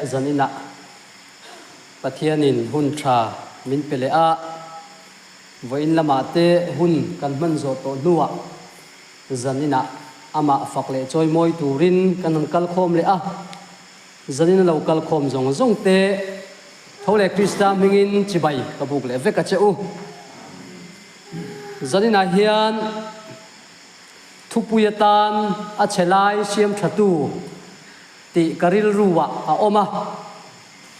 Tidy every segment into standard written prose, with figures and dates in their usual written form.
zanina pathianin hun tha min pele a voin lama te hun kan man zo to nuwa zanina ama fakle choi moi turin kan kal khom le a zanina lo kal khom zong zong te thole krista mingin chibai kabuk le veka cheu zanina hian thupuyatan a chelai siam thatu ti karil ruwa a oma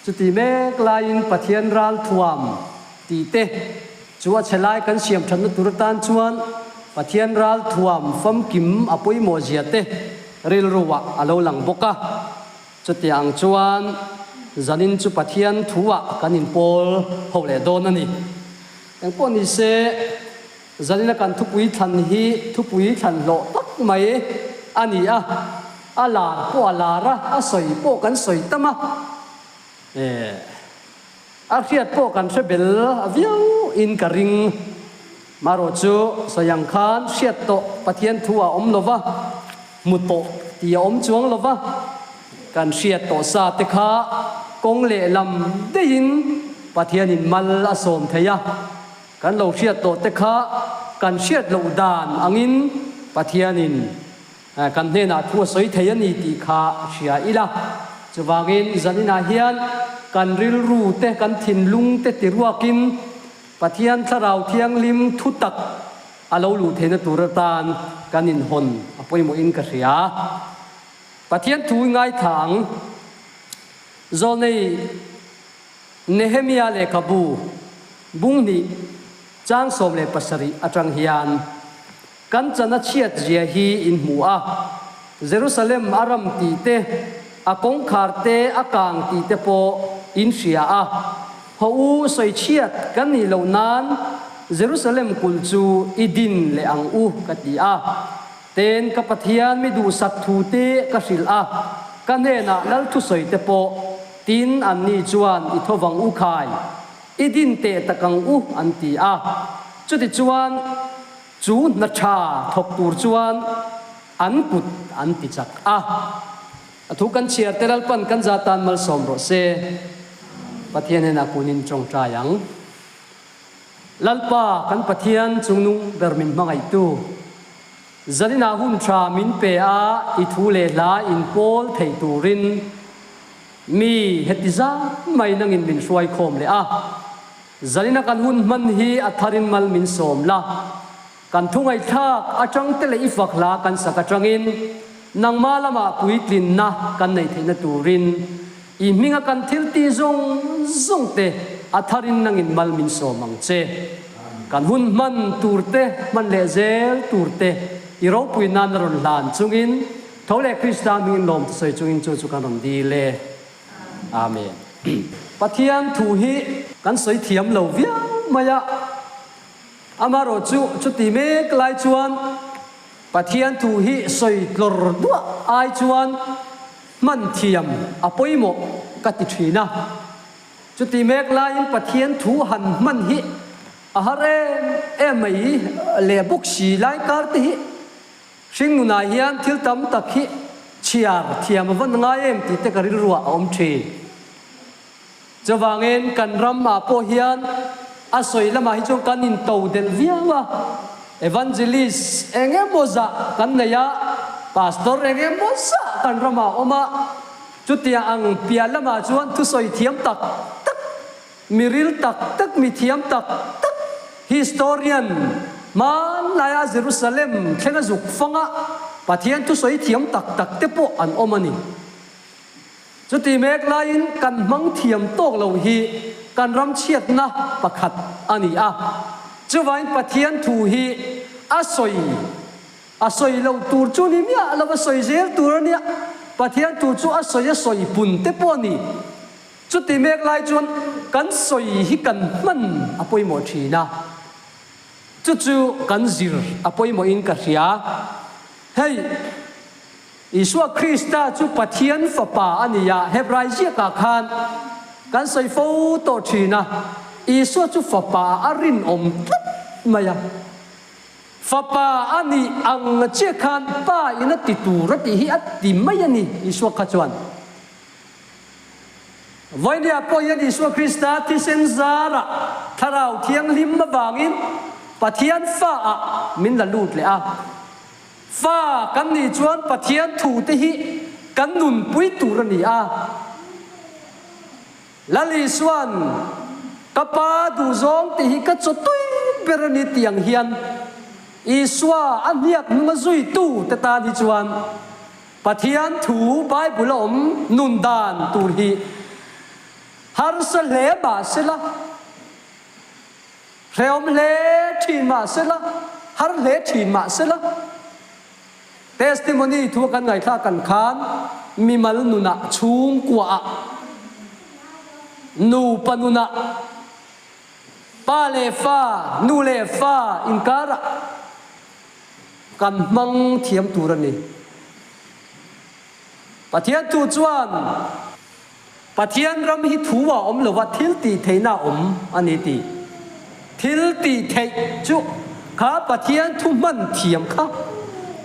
chuti me klain pathian ral thuam ti te chuwa chelai kan siam thanu turatan chuan pathian ral thuam fam kim apoi mo zia te ril ruwa alo lang boka chuti ang chuan zanin chu pathian thuwa kanin pol hole don ani ang pon ni se zanina kan thupui than hi thupui than lo tak mai ani ala po alara a soi po kan soi tama a khiat po kan thebel aviau in karing maro chu sayang khan siat to pathian thua om lova muto ti om chuang lova kan siat to sa te kha kong le lam dein pathian in mal asom theya kan lo siat to te kha kan siat lo dan angin pathianin kan hena thua soi theyani ti kha sia ila chuwangin zanina hian kan ril ru te kan thin lung te tiruakin pathian tharau thiang lim thutak alo lu thena turatan kanin hon apoi mo in ka ria pathian thu ngai thang zolnei nehemia le kabu bungni chang som le pasari atang hian kan chana chiat zia hi in hua Jerusalem aram ti te akong khar te akang ti te po in sia a ho u soi chiat kan ni lo nan Jerusalem kulchu idin le ang u kati a ten kapathian mi du sat thu te ka sil a kan he na lal thu soi te po tin an ni chuan i thowang u khai idin te takang u an ti a chuti chuan chu na tha thok tur chuan an kut an ti chak a thu kan chiar teral pan kan zatan mal som ro se pathian hena kunin chong trayang lalpa kan pathian chungnung bermin mangai tu zanina hun tha min pe a i thu le la in pol thei turin mi hetiza mai nangin min suai khom le a zanina kan hun man hi atharin mal min som la kan thungai thak atang te le ifak la kan sakatangin nangma lama puitlin na kan nei theina turin i minga kan thilti zong zong te atharin nangin mal min somang che kan hun man turte man le zel turte i ro pui nan ron lan chungin thole krista min lom soi chungin chu kan rom di le amen pathian thu hi kan soi thiam lo via maya amaro chu ti me klai chuan pathian thu hi soi tlor dua ai chuan man thiam apoi mo kati thina chu ti me klai in pathian thu han man hi ahare emai le buk si lai kar ti hi sing na hian thil tam tak hi chiar thiam van nga em ti te karil ruwa om thi chawangin kan ram ma po hian asoi lama hi chong kanin to del viawa evangelist enge moza kan naya pastor enge moza kan rama oma chutia ang pia lama chuan thu soi thiam tak tak miril tak tak mi thiam tak tak historian man laya Jerusalem thenga zuk fanga pathian thu soi thiam tak tak te po an omani chuti mek lain kan mang thiam tok lo hi kan ram chiat na pakhat ani a chuwain pathian thu hi asoi lo tur chu ni mia lo soi zel tur ania pathian thu chu asoi pun te po ni chuti mek lai chuan kan soi hi kan man apoi mo thina chu kan zir apoi mo in ka ria hey Isua Krista chu pathian fapa ania Hebraizia ka khan kan soi fo to thina Isua chu fapa arin om maya fapa ani ang che khan pa ina ti tu ra ti hi at ti mai ani Isua ka chuan với nhà po yên Isu Christa thì sen zara tharau thiang lim ma wangin pathian fa min la lut le a fa kan ni chuan pathian thu te hi kan nun pui tur ni a lali suan kapa du zong te hi ka chotui berani tiang hian Iswa aniak nunga zui tu te ta ni chuan pathian thu Bible om nun dan tur hi har sa le ba sela reom le thin ma sela har le thin ma sela testimony thu kan ngai thla kan khan mi mal nuna chung kwa nu panuna pa le fa nu le fa inkara kan mang thiam turani pathian tu chuan pathian ram hi thuwa om lova thil ti theina om ani ti thil ti thei chu kha pathian thu man thiam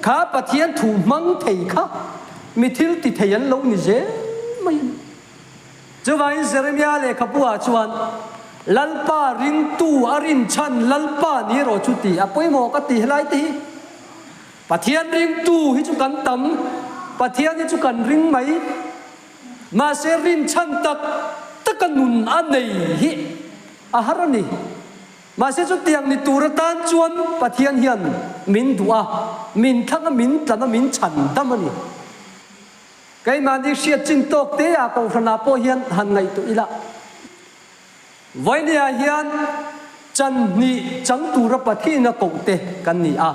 kha pathian thu mang thei kha mi thil ti theian lo ni je mai chu vai Jeremiah le khapua chuan lalpa ring tu arin chan lalpa ni ro chu ti apoi mo ka ti helai ti pathian ring tu hi chu kan tam pathian hi chu kan ring mai ma se rin chan tak takanun anei hi aharani ma se chu tiang ni turatan chuan pathian hian min dua min thanga min tlana min chan tamani kai man di sia chin tok te a ko thana po hian han ngai tu ila voinia hian chan ni chang tura pathina ko te kan ni a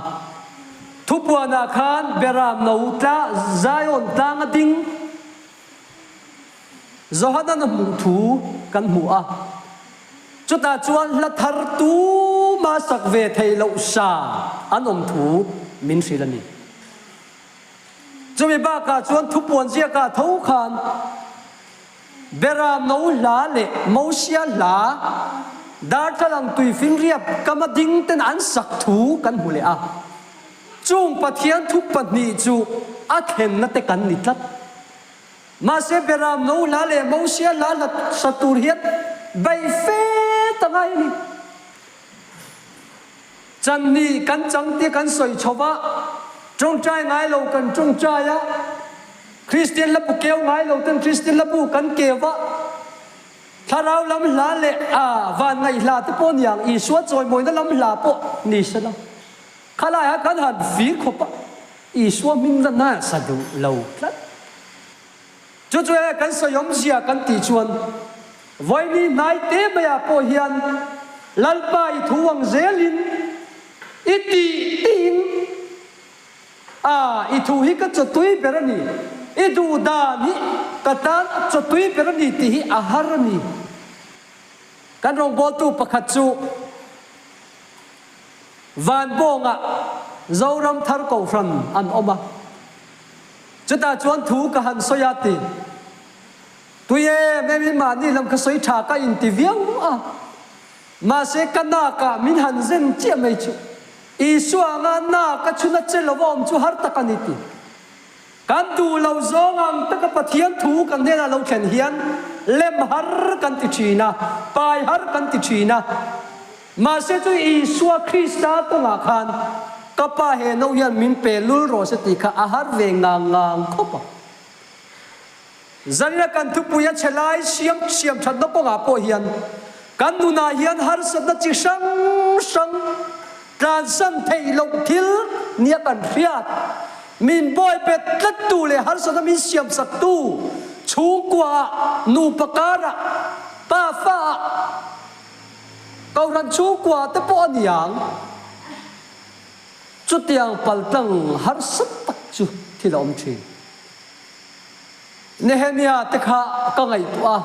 thupuana khan beram no tla zion tanga ding zohana na mu thu kan mu a chuta chuan la thar tu ma sak ve thei lo sa anom thu min silani chumi ba ka chuan thupuan zia ka tho khan beram no la le mosia la dar thalang tui fin riap kamading ten an sak thu kan mu le a chung pathian thu pani chu a then na te kan ni tlat ma se beram no la le mosia la la satur hiat bai fe tangai ni chan ni kan chang ti kan soi chowa trong trai ngai lo kan trong trai ya Christian la pu keu ngai lo ten Christian la pu kan kewa tharau lam la le a van ngai la te pon yang i suat choi moi na lam la po ni sa la khala ya kan han fi khopa i suwa min la na sa du lo tlat chu chu kan so yom sia kan ti chuan voi ni nai te ma ya po hian lalpai thuang zelin iti tin i thu hi ka chatui berani i du da ni katan chatui berani ti hi aharani kan rong bol tu pakhat chu van bonga zoram thar ko fran an oma chuta chuan thu ka han soyati tuye me ma ni lam ka soi tha ka interview ma se kana ka min han zen che mai chu Isua na ka chuna chelo bom chu har takaniti kan du lo zongam taka pathian thu kan dena lo khen hian lem har kan ti china pai har kan ti china ma se chu Isua Krista to nga khan kapa he no hian min pe lul ro se ti kha ahar ve ngang khopa zanna kan thu puya chelai siam that no ko nga po hian kan nu na hian har sa na chi sang kan san thei lo thil nia kan riat min boy pet tlat tu le har sa min siam sak tu chu kwa nu pakara pa fa kau ran chu kwa te po aniang chu tiang pal tang har sat tak chu thil om thi Nehemia te kha ka ngai tu a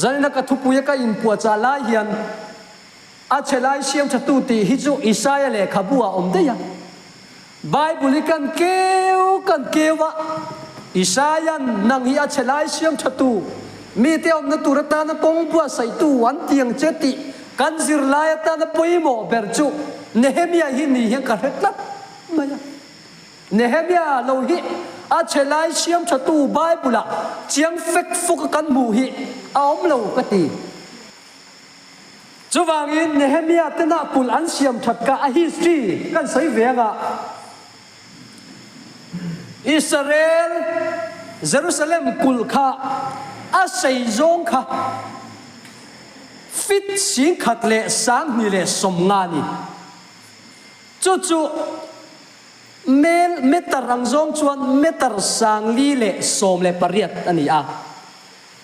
zanna ka thupu ya ka in pu cha la hian a chelai siam thatu ti hi chu Isaiah le khabua om de ya Bible kan kewa Isaiah nang hi a chelai siam thatu mi te om na turata na kong bua sai tu wan tiang cheti kan zir lai ta na poimo ber chu Nehemia hi ni hi ka hetla maya Nehemia lo hi a chelai siam thatu Bible chiang fek fuk kan mu hi aom lo ka ti chuwangin Nehemia tena kul an siam that ka a history kan sei venga Israel Jerusalem kul kha a sei zong kha fit sing khat le sang ni le som nga ni chu mel metar rang zong chuan metar sang li le som le pariat ani a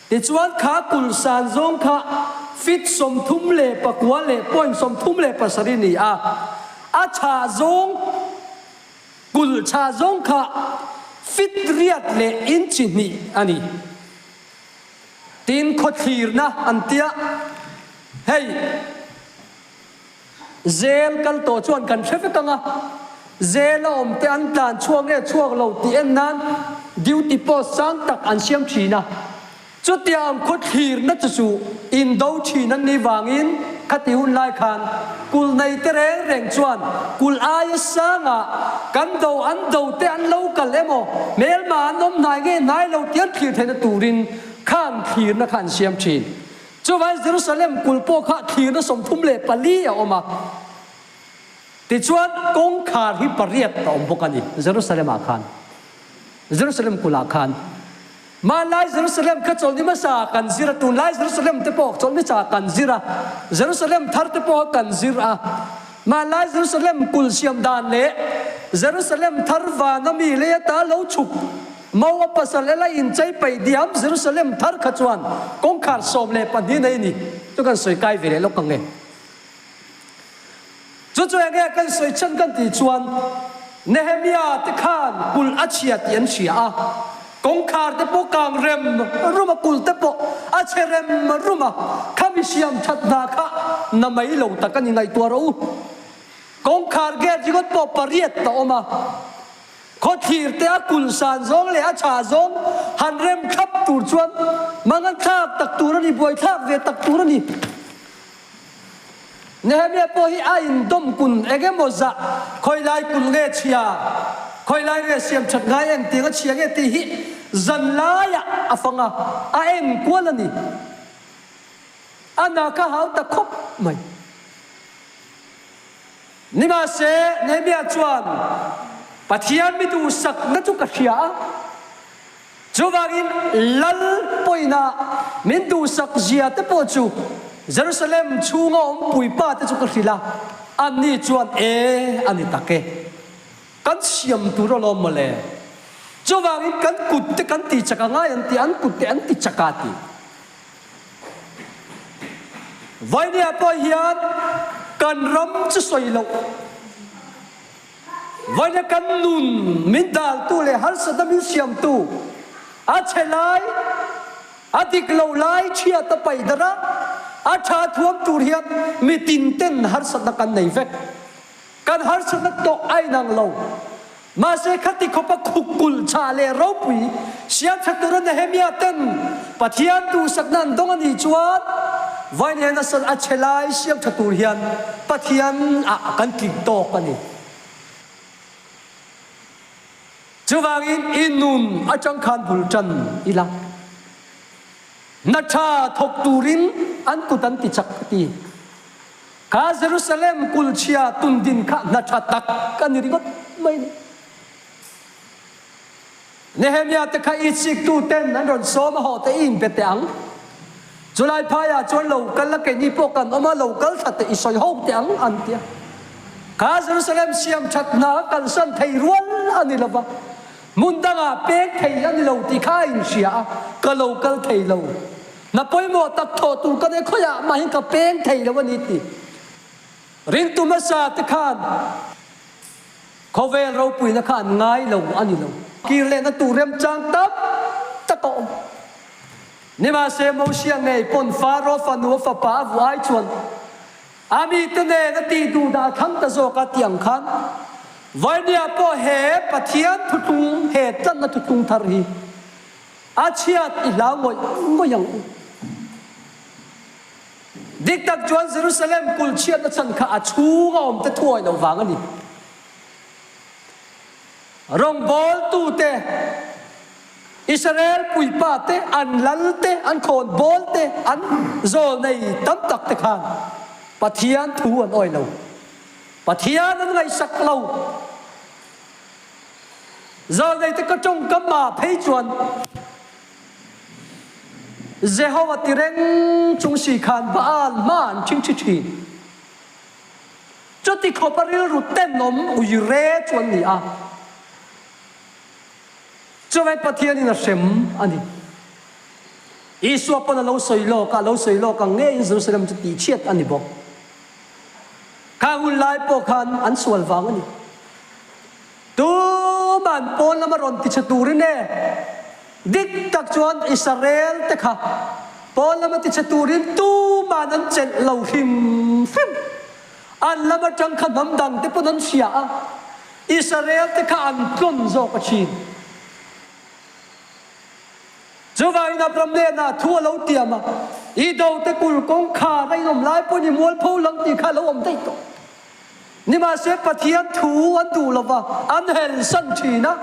ti chuan kha kul san zong kha fit som thum le pakwa le point som thum le pasari ni a cha zong kul cha zong kha fit riat le in chi ni ani tin khothir na antia hey zel kal to chuan kan threfe kanga zela om te an tlan chuang le chuak lo ti en nan duty post sang tak an siam thina chutiam khothir na chu in do thina ni wangin khati hun lai khan kul nei te reng chuan kul ai sanga kan do an do te an lo kal emo mel ma nom nai nge nai lo tian thir thena turin khan thir na khan siam thin chuwai Jerusalem kulpo kha thir na som thum le pali a oma ti chuan kong khar hi pariat ta om bokani Jerusalem a khan Jerusalem kula khan ma lai Jerusalem kha chol ni ma sa kan zira tu lai Jerusalem te pok chol ni cha kan zira Jerusalem thar te pok kan zira ma lai Jerusalem kul siam dan le Jerusalem thar wa na mi le ta lo chup mau pasal la in chai pai diam Jerusalem thar khachuan kong khar som le pan hi nei ni tu kan soi kai ve le lo kang nge chu nge kan soi chan kan ti chuan Nehemia te khan kul achia tian chia a kong khar te po kang rem ruma kul te po a cherem ruma khami siam that na kha na mai lo ta kan ngai tu ro kong khar ge jigot po pariat ta oma khó thir te a kul san zong le a cha zong han rem khap tur chuan mangan thak tak tur ani boi thak ve tak tur ani Nehemia po hi a in dom kun ege moza khoi lai kun nge chia khoi lai nge siam chat ngai en tinga chia nge ti hi zan la ya afanga a en kwal ani ana ka hau ta khop mai nima se Nehemia chuan Pathian mi tu sak na chu ka khia chuwangin lal poina min tu sak zia te po chu Jerusalem chunga om pui pa te chu ka khila ani chuan ani take kan siam tu ro lo mole chuwangin kan kut te kan ti chaka nga yan ti an kut te an ti chakati vainia po hian kan ram chu soi lo vậy là căn nôn mình đào tu lệ har sa đam siam tu a chelai a dik lo lai chia ta pai dara a tha thuam tu hian mi tin ten har sa da kan nei vek kan har sa da to ai nang lo ma se khati khopa khukul cha le ro pui siam thatura Nehemia ten pathian tu saknan dong ani chuan vai ne na san a chelai siam thatur hian pathian a kan ki to kani chuwangin inun achang khan bulchan ila nacha thok turin an kutan ti chakti ka Jerusalem kulchia tundin kha nacha tak kan ringot mai Nehemia te kha ichik tu ten an ron som ho te in pe te ang Julai phaya chon lo kal la ke ni po kan oma lo kal that te isoi ho te ang an tia ka Jerusalem siam that na kan san thei rual ani lova mundanga pek thei ani lo ti kha in sia ka lo kal thei lo na poimo tak tho tu ka ne khoya ma hin ka pek thei lo ni ti rin tu ma sa te khan khovel ro pui na khan ngai lo ani lo ki le na tu rem chang tap ta ko ni ma se mo siang nei pon fa ro fa nu fa pa vai chuan ami te ne na ti du da thang ta zo ka tiang khan vai nia po he pathian thutung he tan na thutung thar hi a chiat i la ngoi yang dik tak chuan Jerusalem kul chiat na chan kha a chu ga om te thuai lo wang ani rong bol tu te Israel pui pa te an lal te an khon bol te an zol nei tam tak te khan Pathian thu an oi lo Pathian an ngai sak lo zol nei te ka trong kam ma phei chuan Jehovah tireng chung si khan baal man ching chi chi cho ti khoparil ruten nom ui re chuan ni a cho vai Pathian in a sem ani Isu apon lo soi lo ka nge in Jerusalem chu ti chiat ani bok ka hun lai po khan an sual wang ani tu man pon lama ron ti chaturi ne dik tak chuan Israel te kha pon lama ti chaturin tu man an chen lo him fim an lama tang khan nam dang te pon an sia Israel te kha an kon zo ka chin Chú vai na pram ne na thua lâu tiệm à, ý đầu te kul kong kha nay nom lai po ni mual phô lang ti kha lâu om tay to, ni ma se Pathian thu an tu lova an hel san chi na,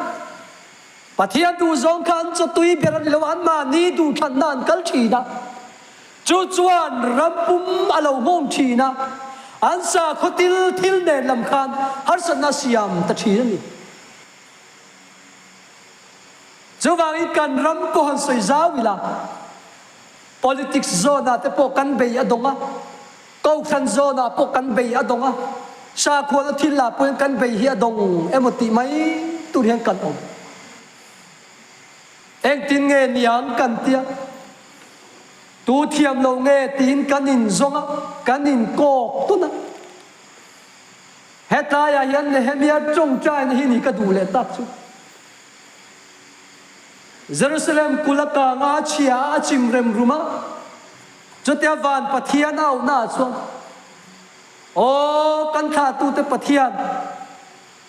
Pathian tu zong khan cho tui beran lo an ma ni tu chan nan kal chi na, chú chuan ram pum alo mom chi na, an sa khotil thil ne lam khan har san na siam ta chi ni. Chú vang ít cần rắm po han soi giáo vila politics zona te po kan bei adonga câu khan zona po kan bei adonga sa khol thil la po kan bei hi adong emoti mai tu hian kan om eng tin nge niang kan tia tu thiam lo nge tin kan in zonga kan in ko tu na heta ya hian ne hemia trong trai hi ni ka du le tak chu Jerusalem kulaka nga chia chim rem ruma chotia van Pathian au na chuan o kan tha tu te Pathian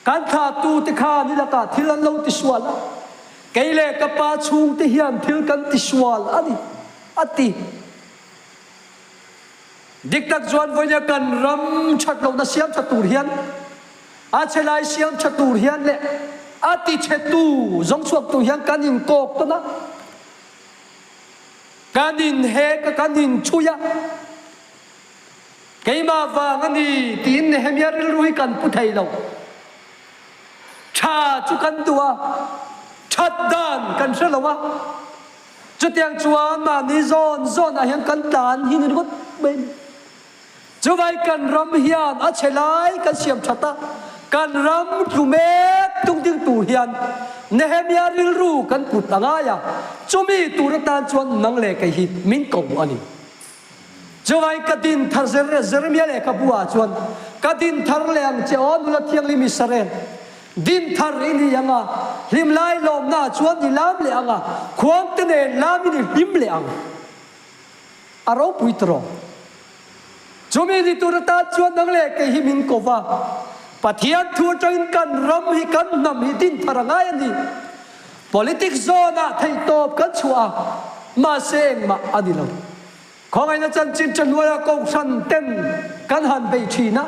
kan tha tu te kha ni la ka thilan lo ti swal keile ka pa chung te hian thil kan ti swal ani ati diktak chuan voina kan ram that lo na siam thatur hian a chelai siam thatur hian le ati chetu zong suak tu hian kanin kok to na kanin he ka kanin chuya keima wang ani tin hemia ril rui kan pu thei lo cha chu kan tua chat dan kan se lo wa chu tiang chuan ma ni zon a hian kan dan hin ni got ben chu vai kan ram hian a chelai kan siam thata kan ram thumet tung ting tu hian Nehemia ril ru kan put angaya chumi turatan chuan nang le kai hi min ko ani chawai kadin thar Jeremia le ka bua chuan kadin thar leang che on la thiang lim Israel din thar ini anga lim lai lom na chuan ni lam le anga khuang te ne lam ni lim le ang aro puitro chumi ni turatan chuan nang le kai hi min ko wa Pathian thua train kan ram hi kan nam hi din tharangai ani politics zona thei top kan chua ma seng ma adilo khongai na chan chin chan wa ko san ten kan han bei china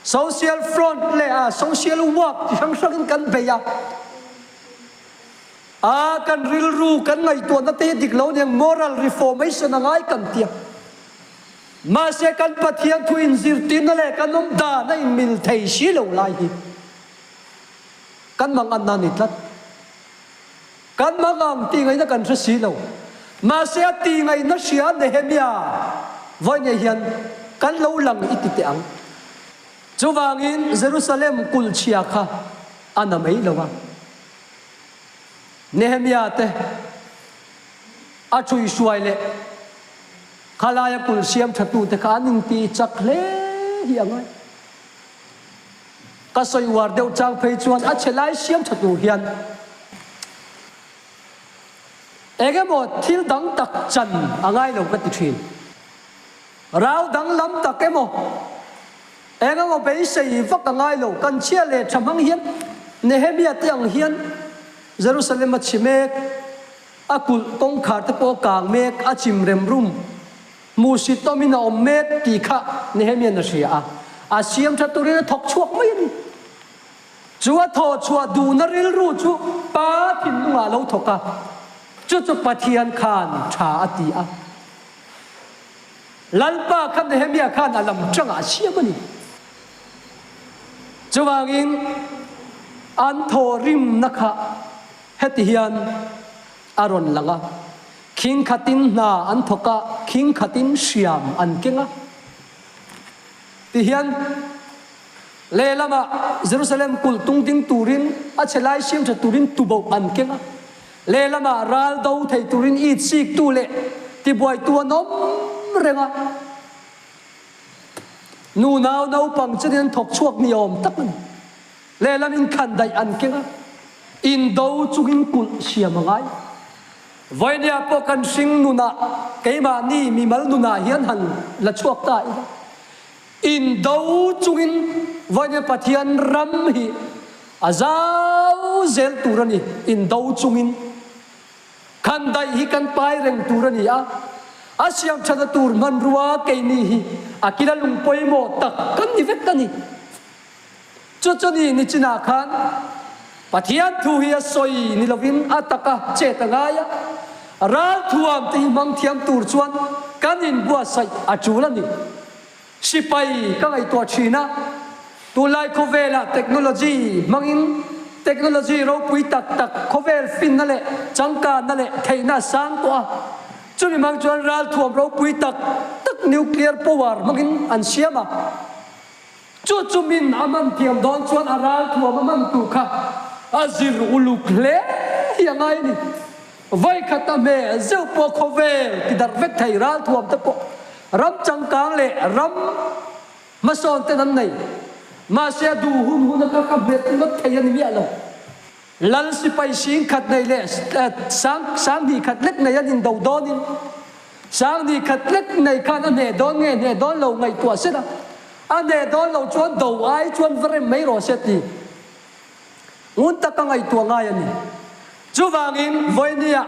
social front le a social work ti sang sang kan bei ya a kan ril ru kan ngai to na te dik lo neng moral reformation angai kan tia ma se kan Pathian thu in zir tin le kan nom da na in mil thei si lo lai hi kan mang an na ni tlat kan mang ti ngai na kan thra si lo ma se ti ngai na sia Nehemia voi ne hian kan lo lang iti te ang chu wangin Jerusalem kul chia kha anamei lo wa Nehemia te a chui suai le khalaya kul siam thatu te kha ning ti chak le hi angai ka soi war deu chang phei chuan a chelai siam thatu hian ege mo thil dang tak chan angai lo ka ti thin rau dang lam tak ke mo ege mo bei sei vak angai lo kan chia le thamang hian Nehemia te ang hian Jerusalem chimek akul kong khar te po kang mek achim rem rum musi tomina omet ti kha Nehemia na sia a siam thaturin thok chuak mai ni chúa thọ chúa đủ nó ril ru chú ba thìn nung lâu thọ cả chú chú bà thiên khan trả ti à lần ba khăn để hem ya khan làm trăng à xia mà nè chú vàng in an thọ rim nắc ha hết hiền aron langa king khatin na an thọ cả king khatin siam an kenga ti hiền lê lama Jerusalem kul tung ting turin a chelai sim cha turin tubo an kenga lê lama ral do thei turin it sik tu le ti boy tu nom renga nu nau nau pang chen thok chuak niom tak ni lê lam in khan dai an kenga in do chungin kul siam ngai voinia po kan sing nuna keima ni mi mal nuna hian han la chuak ta in do chungin voinia pathian ram hi azau zel turani in do chungin khan dai hi kan pai reng turani a asiam chana tur man ruwa ke ni hi akila lung poimo tak kan ni vek tani chochoni ni china khan pathian thu hi soi ni lovin ataka chetangaya ral thuam ti mang thiam tur chuan kanin bua sai achulani sipai ka ngai to china tu lai khovela technology mangin technology ro pui tak tak khovel fin na le changka na le theina sang to chumi mang chuan ral thuam ro pui tak tak nuclear power mangin an siama chumin aman thiam don chuan aral thuam amam tu kha azir uluk le yangai ni vai khata me zeu po khovel kidar vek thai ral thuam ta po ram changkang le ram mason te nan nei ma se du hun ka bet not thayan mi alo lal sipai sing khat nei le sang di khat lek nei in do donin sang di khat lek nei khan ne don nge ne don lo ngai tua se da an ne don lo chuan do ai chuan vre mai ro se ti un ta ka ngai tua ngai ani chu wangin voinia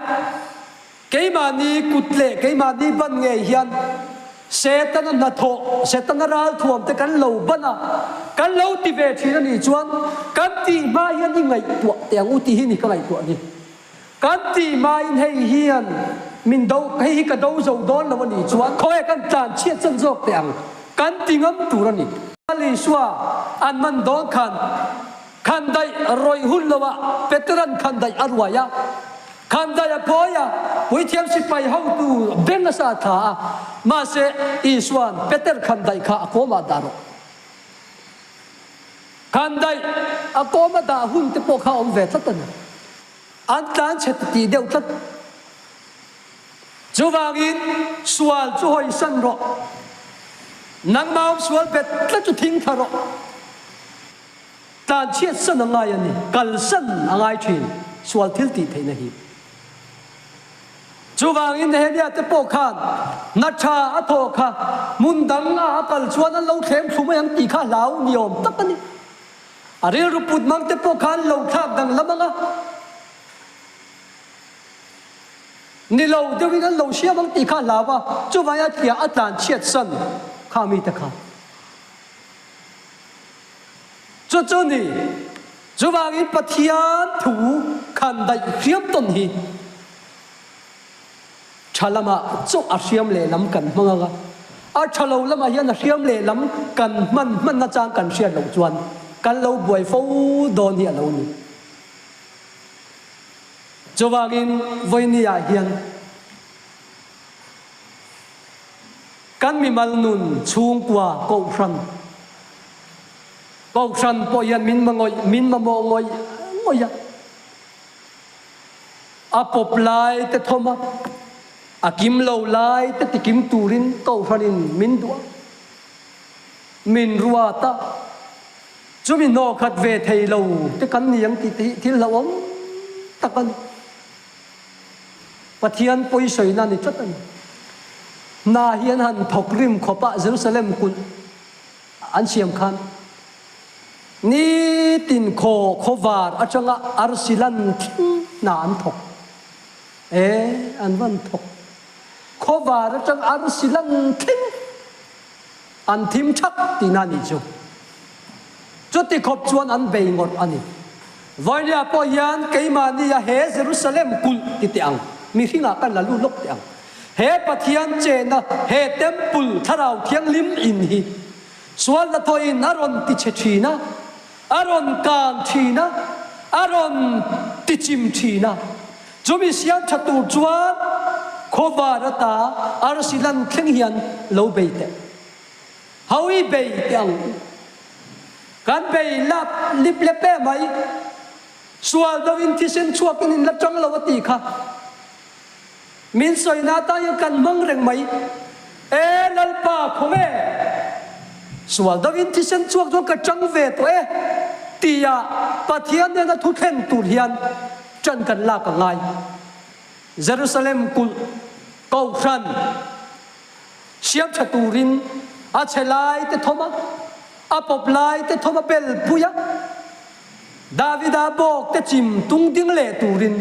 keimani kutle keimani ban nge hian setan na tho setan ral thuam te kan lo bana kan lo ti ve thina ni chuan kan ti ma hian ni ngai tua teng u ti hi ni ka ngai tua ni kan ti ma in hei hian min do hei ka do zo don lo ni chuan khoi kan chan chiat chan jok teng kan ti ngam tur ani ali suwa an man don khan dai roi hun lowa petran khan dai arwaya khan dai poya pui thiam sipai how tu benga sa tha ma se iswan peter khan dai kha akoma daro khan dai akoma da hun te po kha om ve thatan an tan chet ti deu thlat chuwangin sual chu hoi san ro nang mau sual bet tla chu thing tharo tan chiat san angai ani kal san angai thin sual thil ti theina hi chuwangin helia te po khan na tha a tho kha mundang a kal chuan an lo thlem thuma yang ti kha lau niom takani aril ruput mang te po khan lo thak dang lamanga ni lo dewin an lo sia mang ti kha lawa chuwaya tia atan chiat san kha mi ta kha chu ni chuwangin pathian thu khan dai khiam ton hi chalama chu asiam le lam kan manga a chalo lama hian asiam le lam kan man na chang kan sia lo chuan kan lo buai fo don hi lo ni chuwangin voinia hian kan mi mal nun chung kwa ko ran po yan min ma mo ngoi ya apop lai te thoma akim lo lai te tikim turin ko ranin min dua min ruwa ta chumi no khat ve thei lo te kan niang ti thil lo om takan pathian poi soi na ni chatan na hian han thok rim khopa Jerusalem kun an siam khan ni tin khovar achanga arsilan na an thok an van thok khovar achang arsilan thin an thim thak ti na ni chu จุดที่ขบชวนอันเบยงดอันนี้วันนี้พอยันเกมานี่เฮเยรูซาเล็มกุลติเตียงมีทิ้งกันละลุลกเตียงเฮปะเทียนเจนะเฮเต็มปุลทาราวเทียงลิมอินฮีส่วนละทอินอารอนติเชชีนะอารอนการชีนะอารอนติจิมชีนะจุมิเสียงชัตุจวนโควารตาอารสิลันเคงเฮียนโลเบยเตเฮาอีเบยเตียงกันเบยลับลิบเล็บเป้ไหมส่วนดาวินที่เส้นชัวกินลับจังลาวตีค่ะมินสอยนาตายังกันมังเร่งไหมนัลปาคงส่วนดาวินที่เส้นชัวจงกระจังเวตัวตียาปะเทียนเนี่ยนะทุเทนตุเฮียนจันกันลากันไงเยรูซาเล็มกุลเกาครันเชียบชตูรินอาเชลัยเตทอมาอาปบไลเตทอมาเปลปุยะดาวิดาบอกเตจิมตุงดิงเลตูริน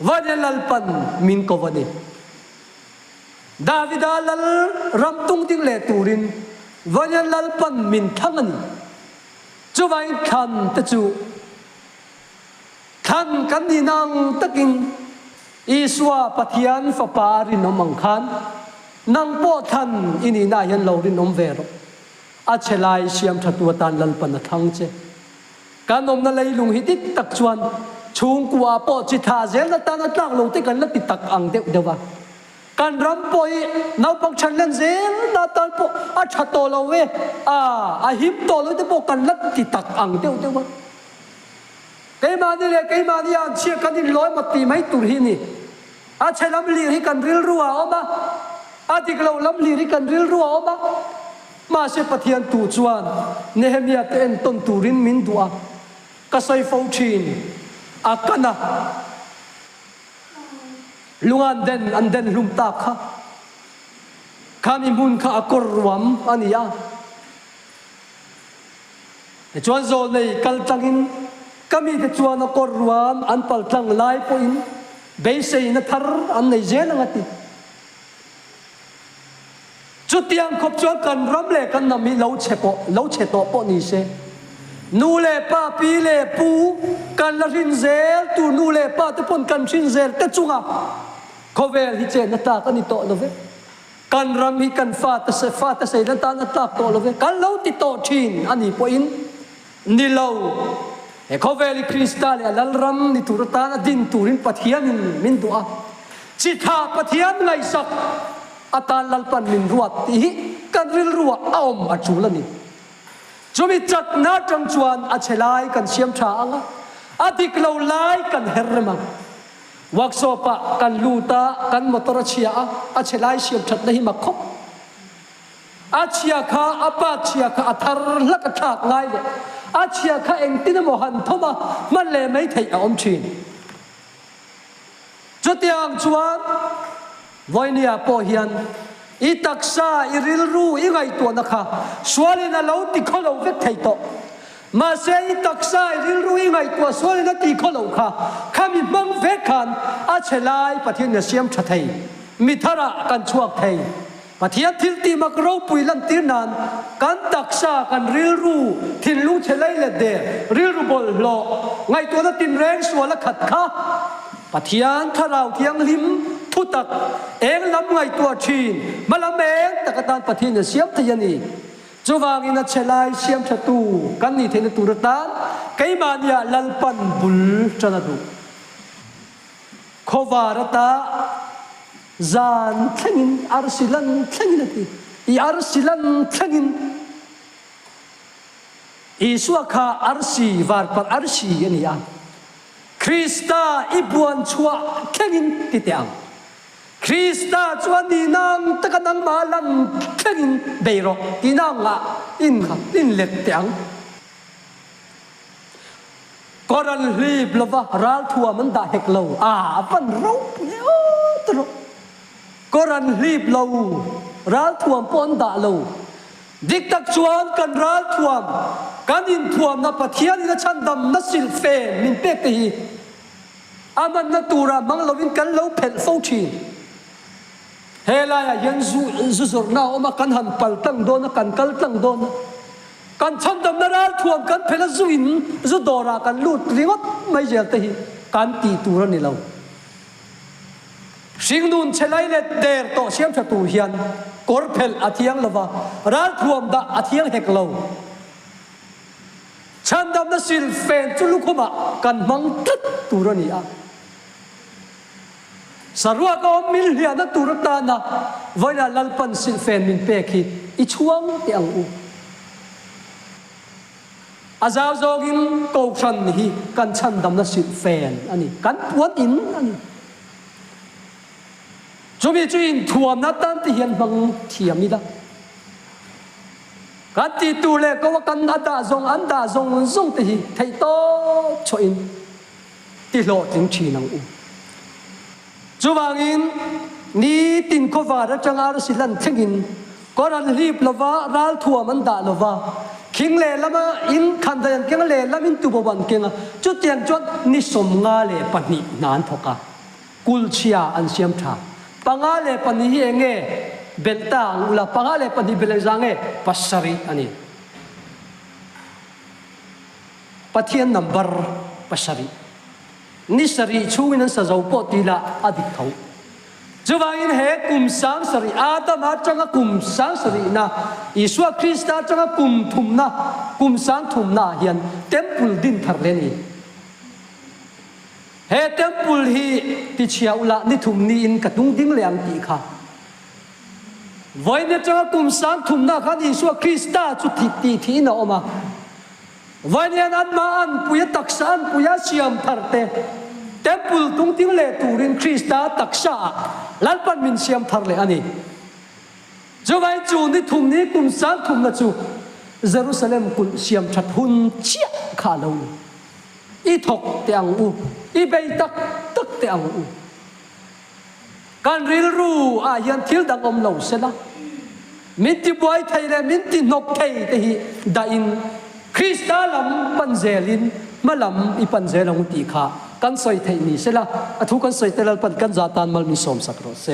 วันยันลัลปันมินกวันนี้ดาวิดาลัลรัมตุงดิงเลตูรินวันยันลัลปันมินทั้งนี้จูไว้ขันตะจูขันกันดีนังตะกินอีสวาปะเทียนฝปารินอมังคันนังโปทันอินีนายันลารินอมเวรอาเชลัยเชียมชัตัวตันลัลปันทั้งเจการนมนั่นเลยลุงฮิติตักชวนชุงกัวปอจิตาเซลนัตานัตลักลงที่กันนัติตักอังเดียวการรำปอยนาปังชันเล่นเซลนัตาปออาชัตโตลเวอาหิมโตลที่ปอกันนัติตักอังเดียวเกมานี่เลยเกมานี่อันเชื่อกันนี่ร้อยมาตีไม่ตุรีนี่อาใช้ลำลีให้กันริลรัวออกมาอาที่เราลำลีให้กันริลรัวออกมาเสพเทียนตูจวนเนเฮมียเต็นต้นตูรินมินดัวก็ใส่ฟูชินอากันนะลุงอันเดนลุมตาค่ะข้ามีมุนข้าอักรวมอันนี้อ่ะจวนโซนในกัลจังอินก็มีแต่จวนอักรวมอันปัลจังไลปอินเบสอินทาร์อันในเจนังติจุดยังขบจวนกันรำเล่กันนำมีเล้าเชโตปอนี่เซนูเลป้าปีเลปูกันละรินเซลตูนูเลป้าตะปนกันชินเซลแต่จุงอ่ะเขาเวลฮิเจนัตตากันนี่โตโลเวกันรำฮิกันฟาตเซนัตตานัตตาโตโลเวกันเล้าติโตชินอันนี้ปอินนี่เล้าเขาเวลิคริสตัลลัลรำนี่ตุรตานะดินตูรินปัทยามินตัวจิตาปัทยาไงสักอาตาลัลปันมินรัวตีกันริลรัวอ้อมอัจฉริยะจุมิจักนาจังจวนอาเชลัยกันเชียมชาอ่ะอาทิกเราไล่กันเฮรมังวักโซปะกันลูตากันมอตรเชียอาเชลัยเชียมชัดเลยมักคบอาเชียข้าอาปาเชียข้าอัทารลักขากไงเลยอาเชียข้าเองตินโมหันทมามันเลยไม่ไทยอมชินจุดยังจวนวันนี้พอเฮียนอีตักษาอีริลรูอีไงตัวนะคะส่วนนั้นเราติดข้อเราเวทไทยโตมาเสียอีตักษาอีริลรูอีไงตัวส่วนนั้นติดข้อเราค่ะข้ามีบังเวกันอาเชลัยปะเทียนเสียมชัดไทยมิทาระกันช่วงไทยปะเทียนทิลตีมักเราปุยลันตีนันกันตักษากันริลรูทิลลูเชลัยเลเดริลรูบอลโลไงตัวนั้นตินแรงส่วนละขัดค่ะปะเทียนถ้าเราเทียงลิมทุตักเองลำไงตัวชีนมาลำเองแต่กระตานปะเทียนเสียมทยานีจูวางินัชลายเสียมชตูกันนี่เทนตุรตานไกมานียลัลปันบุลจันดูโควารตาจานทงินอาร์ซิลันทงินตีอีอาร์ซิลันทงินอีสวะข้าอาร์ซีวาร์ปักอาร์ซียันยาคริสตาอิบวนชัวแข่งินติเตียงคริสตาชวนดีนังตะกันนังมาลันแข่งินเบโรดีนังอ่ะอินเล็ดเตียงกอรันรีบลวะรัลทัวมันด่าเฮกโลฟันรูปเยอะตรกอรันรีบลวรัลทัวปนด่าโลดิกตักชวนกันรัลทัวกันอินทัวนับเทียนนัชันดำนัสิลเฟนมินเปกตีอามันนัตูรามังลวินกันเลวเพลฟูชีเฮลายยันซูร์นาอมากันหันปัลตังโดนกันกัลตังโดน กันชันดำนาราท่วมกันเพลซุอินจุดดอรากันลูดริงดไม่เจอแต่การตีตัวนี่เราสิ่งนู้นเชลัยเล็ดเดอร์โตเชียมชตูเฮียนกอร์เพลอาทิยังละวะร้านท่วมดาอาทิยังเฮกเราฉันดำนาสิลเฟนจุลุคุมะกันมังตัดตัวนี่อ่ะสารวัตรมิลเลียนตัวรตานะไว้ละลัลปันสิลเฟนมินเปกิอิช่วงเตียงอูอาจารย์จอกินกูชันนี่กันฉันดำนาสิลเฟนอันนี้กันปวดอินอันนี้จุบิจุอินท่วมนัดตันที่เห็นบังเทียมนี่ละกันตีตัวเล็กก็ว่ากันอันดาจงตีไทยโตช่วยตีโลถึงชีนังอูจูบางินนี่ตินก็ว่ารัชงารสิลันทิ้งก็รันรีบลว่ารัลทัวมันด่าลว่าคิงเล่ละมาอินขันเดียนคิงเล่ละมินตุบวันคิงจุดเตียนจุดนิสมงาเล่ปนินานทกะกุลเชียอันเสียมทาปังาเล่ปนิเองเบลตาอุลาปังาเล่ปนิเบลจังปัสสรีอันนี้ปัทยันนัมเบอร์ปัสสรีนิสรีชูวินันสะเจ้าปอตีละอดิเขาจูบาอินเฮกุมสังสรีอาตมาจังกุมสังสรีนะอิสวาคริสต์จังกุมทุมนะกุมสังทุมนะเฮียนเต็มปุลดินทาร์เลนีเฮเต็มปุลฮีติเชียอุละนิทุมนีอินกระดุงดิ้งเลียงตีค่ะวันนี้จังกุมสังทุมนะขันอิสวาคริสต์จุดที่ที่นะออกมาวันนี้นั้นมาอันปุยตักษานปุยเชียมทาร์เตเต็มปุลตุงทิ้งเล่ตูรินคริสต์ตักษาลัลปันมินเชียมทาร์เลอันนี้จูไว้จูนี่ทุ่มนี้กุมสามทุ่มนะจูเยรูซาเล็มกุลเชียมชัดหุ่นเชี่ยขาลงอีทกเตียงอูอีเบยตักเตียงอูการริลรู้อายันทิลดังอมเหล่าเสละมิติบวยไทยและมิตินกไทยแต่ฮีได้อินคริสต์ลำปันเจลินมาลำอีปันเจลงตีขากันสอยไทยนี่เสละทุกกันสอยแต่ละปันกันจาตานมัลมิสอมสักรสเซ